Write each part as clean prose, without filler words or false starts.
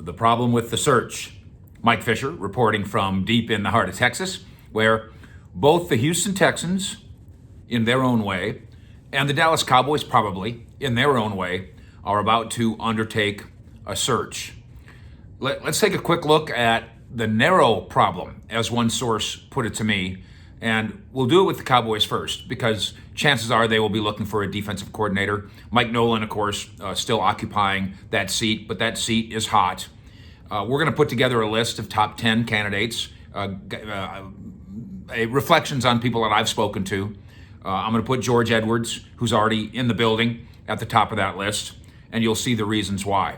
The problem with the search. Mike Fisher reporting from deep in the heart of Texas, where both the Houston Texans, in their own way, and the Dallas Cowboys, probably in their own way, are about to undertake a search. Let's take a quick look at the narrow problem, as one source put it to me, and we'll do it with the Cowboys first, because chances are they will be looking for a defensive coordinator. Mike Nolan, of course, still occupying that seat, but that seat is hot. We're going to put together a list of top 10 candidates, reflections on people that I've spoken to. I'm going to put George Edwards, who's already in the building, at the top of that list, and you'll see the reasons why.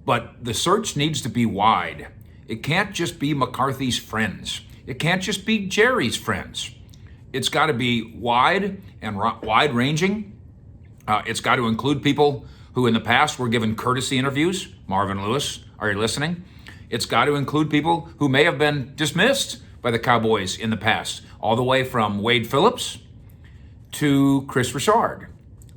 But the search needs to be wide. It can't just be McCarthy's friends. It can't just be Jerry's friends. It's got to be wide and wide-ranging. It's got to include people who in the past were given courtesy interviews. Marvin Lewis, are you listening? It's got to include people who may have been dismissed by the Cowboys in the past, all the way from Wade Phillips to Chris Richard.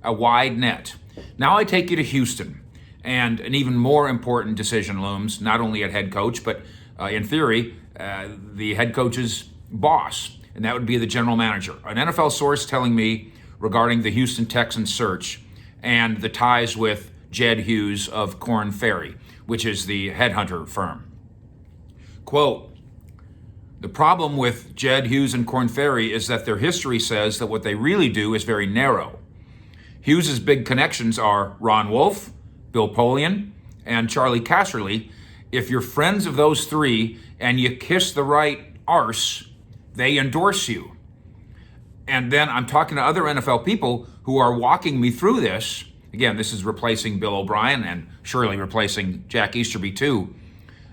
A wide net. Now I take you to Houston, and an even more important decision looms, not only at head coach, but in theory, the head coach's boss, and that would be the general manager. An NFL source telling me regarding the Houston Texans search and the ties with Jed Hughes of Korn Ferry, which is the headhunter firm. Quote, the problem with Jed Hughes and Korn Ferry is that their history says that what they really do is very narrow. Hughes's big connections are Ron Wolf, Bill Polian, and Charlie Casserly. If you're friends of those three and you kiss the right arse, they endorse you. And then I'm talking to other NFL people who are walking me through this. Again, this is replacing Bill O'Brien and surely replacing Jack Easterby too.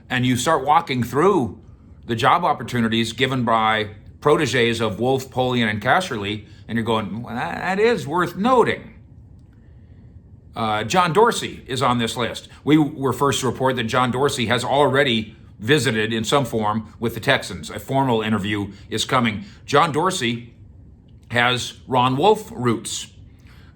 And you start walking through the job opportunities given by proteges of Wolf, Polian, and Casserly, and you're going, well, that is worth noting. John Dorsey is on this list. We were first to report that John Dorsey has already visited in some form with the Texans. A formal interview is coming. John Dorsey has Ron Wolf roots.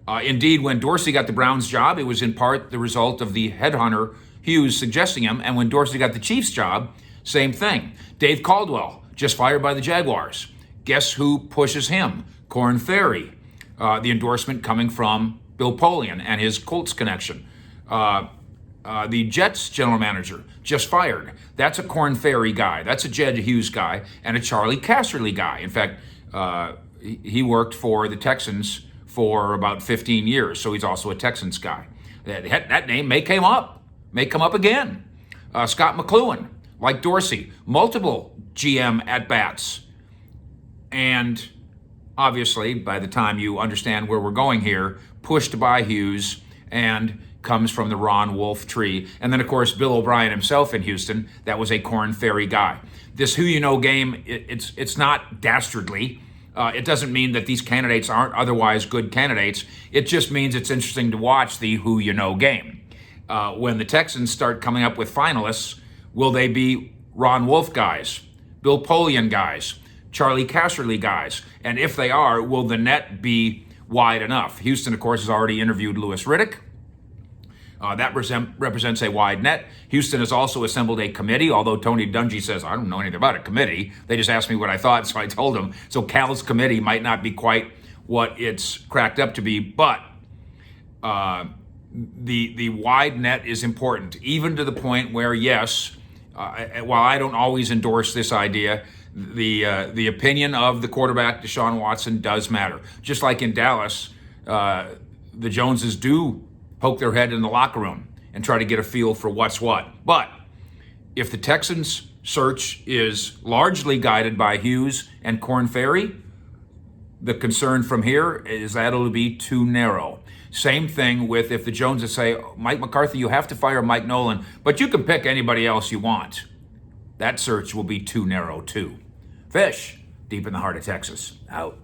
Indeed, when Dorsey got the Browns job, it was in part the result of the headhunter Hughes suggesting him. And when Dorsey got the Chiefs job, same thing. Dave Caldwell, just fired by the Jaguars. Guess who pushes him? Korn Ferry. The endorsement coming from Bill Polian and his Colts connection. The Jets general manager, just fired. That's a Korn Ferry guy. That's a Jed Hughes guy and a Charlie Casserly guy. In fact, he worked for the Texans for about 15 years, so he's also a Texans guy. That name may come up again. Scott McLuhan, like Dorsey, multiple GM at-bats. And obviously, by the time you understand where we're going here, pushed by Hughes and comes from the Ron Wolf tree. And then, of course, Bill O'Brien himself in Houston, that was a Korn Ferry guy. This who you know game, it's not dastardly. It doesn't mean that these candidates aren't otherwise good candidates. It just means it's interesting to watch the who you know game. When the Texans start coming up with finalists, will they be Ron Wolf guys, Bill Polian guys, Charlie Casserly guys? And if they are, will the net be wide enough? Houston, of course, has already interviewed Louis Riddick. That represents a wide net. Houston has also assembled a committee, although Tony Dungy says, I don't know anything about a committee. They just asked me what I thought, so I told them. So Cal's committee might not be quite what it's cracked up to be, but the wide net is important, even to the point where, yes, while I don't always endorse this idea, the opinion of the quarterback, Deshaun Watson, does matter. Just like in Dallas, the Joneses do poke their head in the locker room and try to get a feel for what's what. But if the Texans' search is largely guided by Hughes and Korn Ferry, the concern from here is that it'll be too narrow. Same thing with if the Joneses say, Mike McCarthy, you have to fire Mike Nolan, but you can pick anybody else you want. That search will be too narrow too. Fish, deep in the heart of Texas, out.